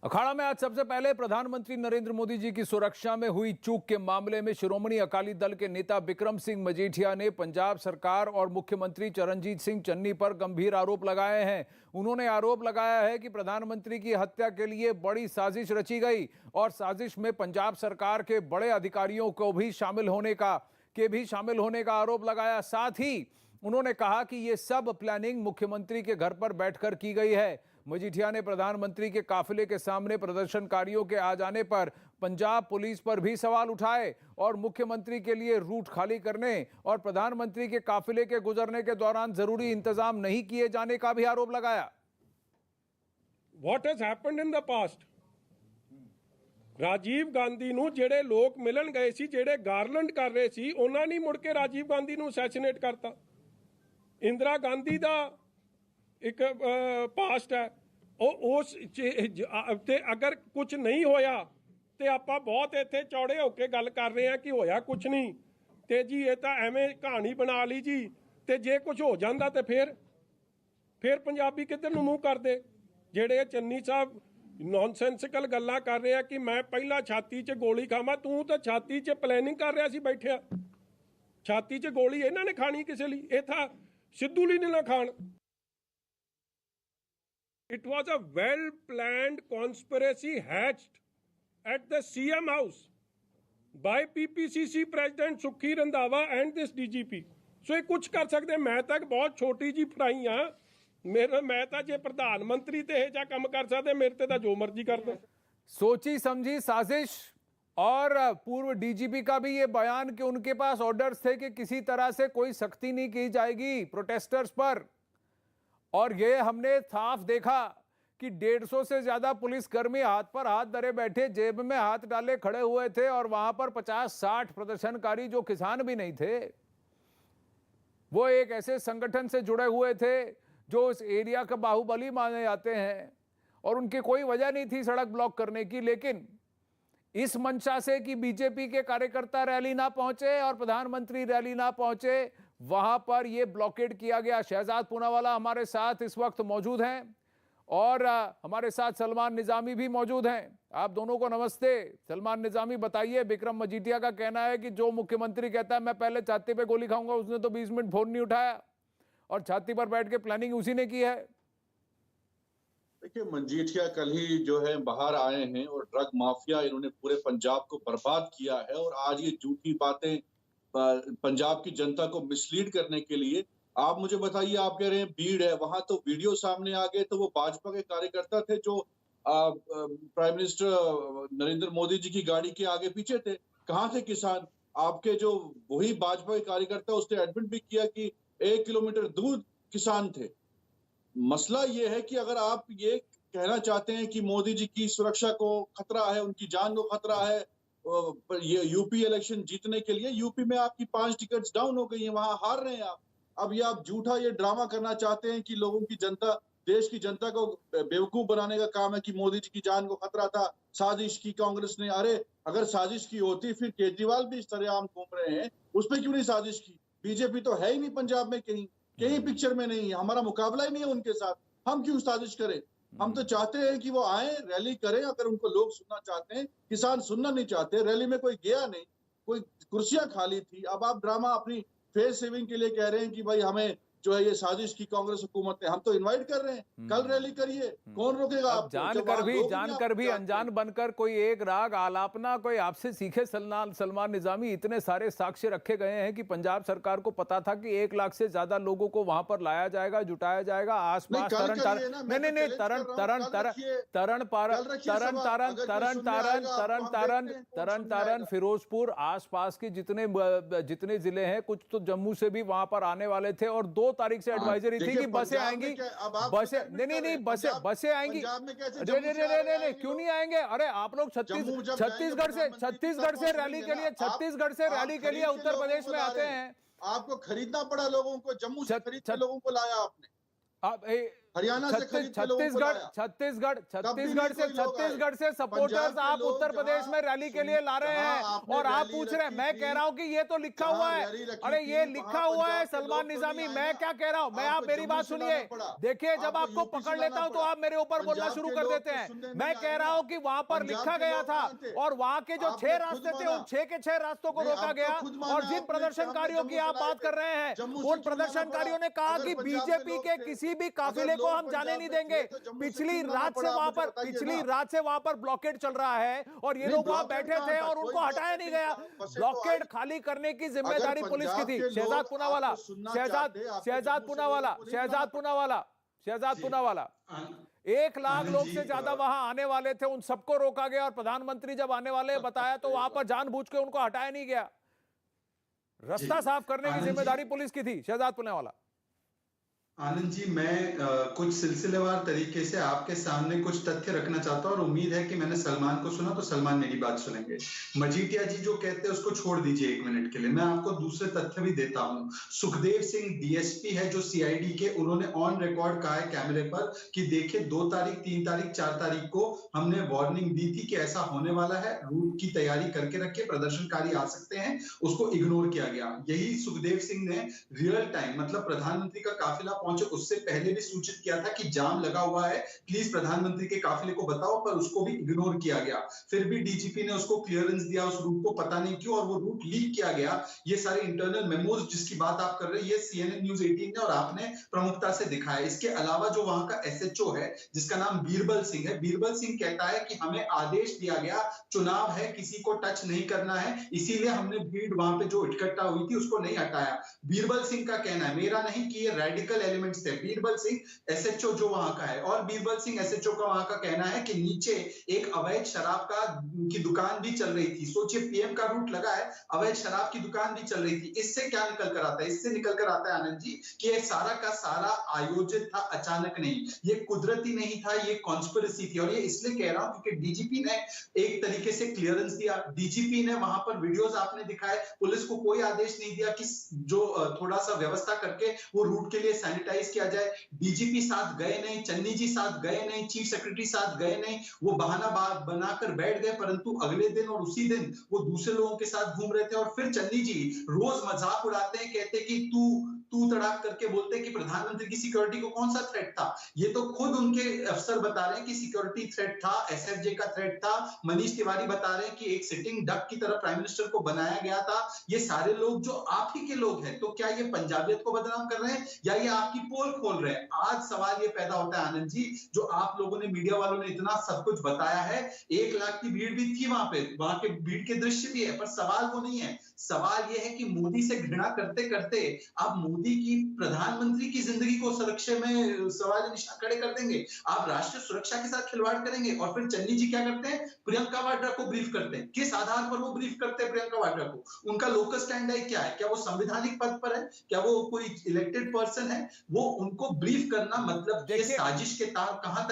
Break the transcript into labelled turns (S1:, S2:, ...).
S1: अखाड़ा में आज सबसे पहले प्रधानमंत्री नरेंद्र मोदी जी की सुरक्षा में हुई चूक के मामले में शिरोमणि अकाली दल के नेता बिक्रम सिंह मजीठिया ने पंजाब सरकार और मुख्यमंत्री चरणजीत सिंह चन्नी पर गंभीर आरोप लगाए हैं। उन्होंने आरोप लगाया है कि प्रधानमंत्री की हत्या के लिए बड़ी साजिश रची गई और साजिश में पंजाब सरकार के बड़े अधिकारियों को भी शामिल होने का आरोप लगाया। साथ ही उन्होंने कहा कि यह सब प्लानिंग मुख्यमंत्री के घर पर बैठकर की गई है। मजीठिया ने प्रधानमंत्री के काफिले के सामने प्रदर्शनकारियों के आ जाने पर पंजाब पुलिस पर भी सवाल उठाए और मुख्यमंत्री के लिए रूट खाली करने और प्रधानमंत्री के काफिले के गुजरने के दौरान जरूरी इंतजाम नहीं किए जाने का भी आरोप लगाया।
S2: What has happened in the past? Rajiv Gandhi ਨੂੰ ਜਿਹੜੇ ਲੋਕ ਮਿਲਣ ਗਏ ਸੀ, ਜਿਹੜੇ ਗਾਰਲੈਂਡ ਕਰ ਰਹੇ ਸੀ, ਉਹਨਾਂ ਨੇ ਮੁੜ ਕੇ ਰਾਜੀਵ ਗਾਂਧੀ ਨੂੰ ਅਸੈਸੀਨੇਟ ਕਰਤਾ। ਇੰਦਰਾ ਗਾਂਧੀ ਦਾ ਇੱਕ ਪਾਸਟ ਹੈ, ਉਹ ਉਸ ਤੇ ਅਗਰ ਕੁਝ ਨਹੀਂ ਹੋਇਆ ਤੇ ਆਪਾਂ ਬਹੁਤ ਇੱਥੇ ਚੌੜੇ ਹੋ ਕੇ ਗੱਲ ਕਰ ਰਹੇ ਹਾਂ ਕਿ ਹੋਇਆ ਕੁਝ ਨਹੀਂ ਤੇ ਜੀ ਇਹ ਤਾਂ ਐਵੇਂ ਕਹਾਣੀ ਬਣਾ ਲਈ ਜੀ। ਤੇ ਜੇ ਕੁਝ ਹੋ ਜਾਂਦਾ ਤੇ ਫਿਰ ਪੰਜਾਬੀ ਕਿੱਧਰ ਨੂੰ ਮੂੰਹ ਕਰਦੇ? ਜਿਹੜੇ ਚੰਨੀ ਸਾਹਿਬ ਨੌਨਸੈਂਸਿਕਲ ਗੱਲਾਂ ਕਰ ਰਹੇ ਆ ਕਿ ਮੈਂ ਪਹਿਲਾਂ ਛਾਤੀ 'ਚ ਗੋਲੀ ਖਾਵਾਂ। ਤੂੰ ਤਾਂ ਛਾਤੀ 'ਚ ਪਲੈਨਿੰਗ ਕਰ ਰਿਹਾ ਸੀ ਬੈਠਿਆ। ਛਾਤੀ 'ਚ ਗੋਲੀ ਇਹਨਾਂ ਨੇ ਖਾਣੀ ਕਿਸੇ ਲਈ, ਇਹ ਤਾਂ ਸਿੱਧੂ ਲਈ ਨਾ ਖਾਣ। It was a well-planned conspiracy hatched at the CM house by PPCC President Sukhi Randhawa and this DGP. So ਇਹ ਕੁਝ ਕਰ ਸਕਦੇ। ਮੈਂ ਤਾਂ ਬਹੁਤ ਛੋਟੀ ਜੀ ਫੜਾਈ ਆ। मैं तो जे प्रधानमंत्री ते जा काम कर सकते, मेरे ते जो मर्जी कर दो।
S1: सोची समझी साजिश। और पूर्व डीजीपी का भी ये बयान कि उनके पास ऑर्डर्स थे कि किसी तरह से कोई सख्ती नहीं की जाएगी प्रोटेस्टर्स पर। और ये हमने साफ देखा कि 150 से ज्यादा पुलिसकर्मी हाथ पर हाथ धरे बैठे, जेब में हाथ डाले खड़े हुए थे और वहां पर 50-60 प्रदर्शनकारी जो किसान भी नहीं थे, वो एक ऐसे संगठन से जुड़े हुए थे जो इस एरिया का बाहुबली माने जाते हैं और उनकी कोई वजह नहीं थी सड़क ब्लॉक करने की। लेकिन इस मंशा से कि बीजेपी के कार्यकर्ता रैली ना पहुंचे और प्रधानमंत्री रैली ना पहुंचे, वहां पर यह ब्लॉकेड किया गया। शहजाद पूनावाला हमारे साथ इस वक्त मौजूद हैं और हमारे साथ सलमान निजामी भी मौजूद हैं। आप दोनों को नमस्ते। सलमान निजामी, बताइए, बिक्रम मजीठिया का कहना है कि जो मुख्यमंत्री कहता है मैं पहले छाती पे गोली खाऊंगा, उसने तो 20 मिनट फोन नहीं उठाया और छाती पर बैठ के प्लानिंग उसी ने की है।
S3: देखिए, मजीठिया कल ही जो है बाहर आए हैं और ड्रग माफिया इन्होंने पूरे पंजाब को बर्बाद किया है और आज ये झूठी बातें पंजाब की जनता को मिसलीड करने के लिए। आप मुझे बताइए, आप कह रहे हैं भीड़ है, वहां तो वीडियो सामने आ गए तो वो भाजपा के कार्यकर्ता थे जो प्राइम मिनिस्टर नरेंद्र मोदी जी की गाड़ी के आगे पीछे थे। कहाँ थे किसान? आपके जो वही भाजपा के कार्यकर्ता, उसने एडमिट भी किया कि 1 किलोमीटर दूर किसान थे। मसला ये है कि अगर आप ये कहना चाहते हैं कि मोदी जी की सुरक्षा को खतरा है, उनकी जान को खतरा है, ये यूपी इलेक्शन जीतने के लिए, यूपी में आपकी 5 टिकट्स डाउन हो गई हैं, वहां हार रहे हैं आप। अब ये आप झूठा ये ड्रामा करना चाहते हैं कि लोगों की जनता, देश की जनता को बेवकूफ बनाने का काम है कि मोदी जी की जान को खतरा था, साजिश की कांग्रेस ने। अरे अगर साजिश की होती फिर केजरीवाल भी इस तरह आम घूम रहे हैं, उस पर क्यों नहीं साजिश की? बीजेपी तो है ही नहीं पंजाब में, कहीं पिक्चर में नहीं है, हमारा मुकाबला ही नहीं है उनके साथ। हम क्यों साजिश करें? हम तो चाहते हैं कि वो आए, रैली करें। अगर उनको लोग सुनना चाहते हैं, किसान सुनना नहीं चाहते। रैली में कोई गया नहीं, कोई कुर्सियां खाली थी। अब आप ड्रामा अपनी फेस सेविंग के लिए कह रहे हैं कि भाई हमें जो है ये साजिश की कांग्रेस हुकूमत है। हम तो इनवाइट कर रहे हैं, कल रैली करिए, कौन रोकेगा आपको?
S1: जानकर भी अनजान बनकर कोई एक राग आलापना कोई आपसे सीखे। सलमान निजामी, इतने सारे साक्ष्य रखे गए हैं कि पंजाब सरकार को पता था कि 1 लाख से ज्यादा लोगों को वहां पर लाया जाजाएगा, जुटाया जाएगा। आसपास तरन फिरोजपुर आसपास के जितने जिले हैं, कुछ तो जम्मू से भी वहां पर आने वाले थे और 2 तारीख से एडवाइजरी थी कि बसें आएंगी। बसें आएंगी। नहीं, क्यों नहीं आएंगे? अरे आप लोग छत्तीसगढ़ से रैली के लिए उत्तर प्रदेश में आते हैं।
S3: आपको खरीदना पड़ा लोगों को, जम्मू से खरीद के लोगों को लाया आपने। हरियाणा से खरीद के लोगों को लाया।
S1: छत्तीसगढ़ से सपोर्टर्स आप उत्तर प्रदेश में रैली के लिए ला रहे हैं और आप पूछ रहे हैं, मैं कह रहा हूं कि ये तो लिखा हुआ है। अरे ये लिखा हुआ है सलमान निजामी, मैं क्या कह रहा हूं, मैं आप मेरी बात सुनिए। देखिए जब आपको पकड़ लेता हूं तो आप मेरे ऊपर बोलना शुरू कर देते हैं। मैं कह रहा हूं कि वहां पर लिखा गया था और वहां के जो 6 रास्ते थे उन 6 के 6 रास्तों को रोका गया। और जिन प्रदर्शनकारियों की आप बात कर रहे हैं उन प्रदर्शनकारियों ने कहा कि बीजेपी के किसी भी काफिले को हम जाने नहीं देंगे। पिछली रात से वहां पर ब्लॉकेड चल रहा है और ये लोग वहां बैठे थे और उनको हटाया नहीं गया। ब्लॉकेड खाली करने की जिम्मेदारी पुलिस की थी। शहजाद पूनावाला 1 लाख लोग से ज्यादा वहां आने वाले थे, उन सबको रोका गया और प्रधानमंत्री जब आने वाले बताया तो वहां पर जानबूझ के उनको हटाया नहीं गया। रास्ता साफ करने की जिम्मेदारी पुलिस की थी। शहजाद पूनावाला।
S4: आनंद जी, मैं कुछ सिलसिलेवार तरीके से आपके सामने कुछ तथ्य रखना चाहता हूं और उम्मीद है कि मैंने सलमान को सुना तो सलमान मेरी बात सुनेंगे। मजीठिया जी जो कहते हैं उसको छोड़ दीजिए 1 मिनट के लिए, मैं आपको दूसरे तथ्य भी देता हूं। सुखदेव सिंह डीएसपी है जो सीआईडी के, उन्होंने ऑन रिकॉर्ड कहा है कैमरे पर कि देखिए 2 तारीख 3 तारीख 4 तारीख को हमने वार्निंग दी थी कि ऐसा होने वाला है, रूट की तैयारी करके रखिए, प्रदर्शनकारी आ सकते हैं। उसको इग्नोर किया गया। यही सुखदेव सिंह ने रियल टाइम मतलब प्रधानमंत्री का काफिला उससे पहले भी सूचित किया था कि जाम लगा हुआ है, प्लीज प्रधानमंत्री के काफिले को बताओ, पर उसको भी इग्नोर किया गया। फिर भी डीजीपी ने उसको क्लियरेंस दिया उस रूट को, पता नहीं क्यों, और वो रूट लीक किया गया। ये सारे इंटरनल मेमोज जिसकी बात आप कर रहे हैं ये CNN न्यूज़ 18 ने और आपने प्रमुखता से दिखाया। इसके अलावा जो वहां का SHO है जिसका नाम बीरबल सिंह है, बीरबल सिंह कहता है कि हमें आदेश दिया गया, चुनाव है, किसी को टच नहीं करना है, इसीलिए हमने भीड़ वहां पे जो इकट्ठा हुई थी उसको नहीं हटाया। बीरबल सिंह का कहना है, मेरा नहीं, कि ये रेडिकल एलिमेंट्स थे। बीरबल सिंह SHO जो वहां का है, और बीरबल सिंह SHO का वहां का कहना है कि नीचे एक अवैध शराब की दुकान भी चल रही थी। सोचिए PM का रूट लगा है, अवैध शराब की दुकान भी चल रही थी। इससे क्या निकल कर आता है? इससे निकल कर आता है आनंद जी कि ये सारा का सारा आयोजित था, अचानक नहीं, ये कुदरती नहीं था, ये कॉन्स्पिरेसी थी। और ये इसलिए कह रहा हूं क्योंकि डीजीपी ने एक तरीके से क्लियरेंस दिया। डीजीपी ने वहां पर वीडियोस आपने दिखाए, पुलिस को कोई आदेश नहीं दिया कि जो थोड़ा सा व्यवस्था करके वो रूट के लिए सैनिटाइज किया जाए। डीजीपी साथ गए नहीं, चन्नी जी साथ गए नहीं, चीफ सेक्रेटरी साथ गए नहीं, वो बहाना बनाकर बैठ गए। परंतु अगले दिन और उसी दिन वो दूसरे लोगों के साथ घूम रहे थे। और फिर चन्नी जी रोज मजाक उड़ाते हैं, कहते कि तू तड़ाक करके बोलते कि प्रधानमंत्री की सिक्योरिटी को कौन सा थ्रेट था। ये तो खुद उनके अफसर बता रहे हैं कि सिक्योरिटी थ्रेट था, SFJ का थ्रेट था। मनीष तिवारी बता रहे हैं कि एक सिटिंग डक की तरह प्राइम मिनिस्टर को बनाया गया था। ये सारे लोग जो आप ही के लोग हैं, तो क्या ये पंजाबियत को बदनाम कर रहे हैं या ये आपकी पोल खोल रहे हैं? आज सवाल ये पैदा होता है आनंद जी, जो आप लोगों ने, मीडिया वालों ने इतना सब कुछ बताया है, 1 लाख की भीड़ भी थी वहां पे, वहां के भीड़ के दृश्य भी है, पर सवाल वो नहीं है। सवाल ये है कि मोदी से घृणा करते करते आप मोदी की, प्रधानमंत्री की जिंदगी को सुरक्षा में सवाल निशान खड़े कर देंगे, आप राष्ट्रीय सुरक्षा के साथ खिलवाड़ करेंगे। और फिर चन्नी जी क्या करते हैं? प्रियंका वाड्रा को ब्रीफ करते हैं। किस आधार पर वो ब्रीफ करते हैं प्रियंका वाड्रा को? उनका लोकस स्टैंड क्या है? क्या वो संवैधानिक पद पर है? क्या वो कोई इलेक्टेड पर्सन है? वो उनको ब्रीफ करना, मतलब ये साजिश के तार कहां तक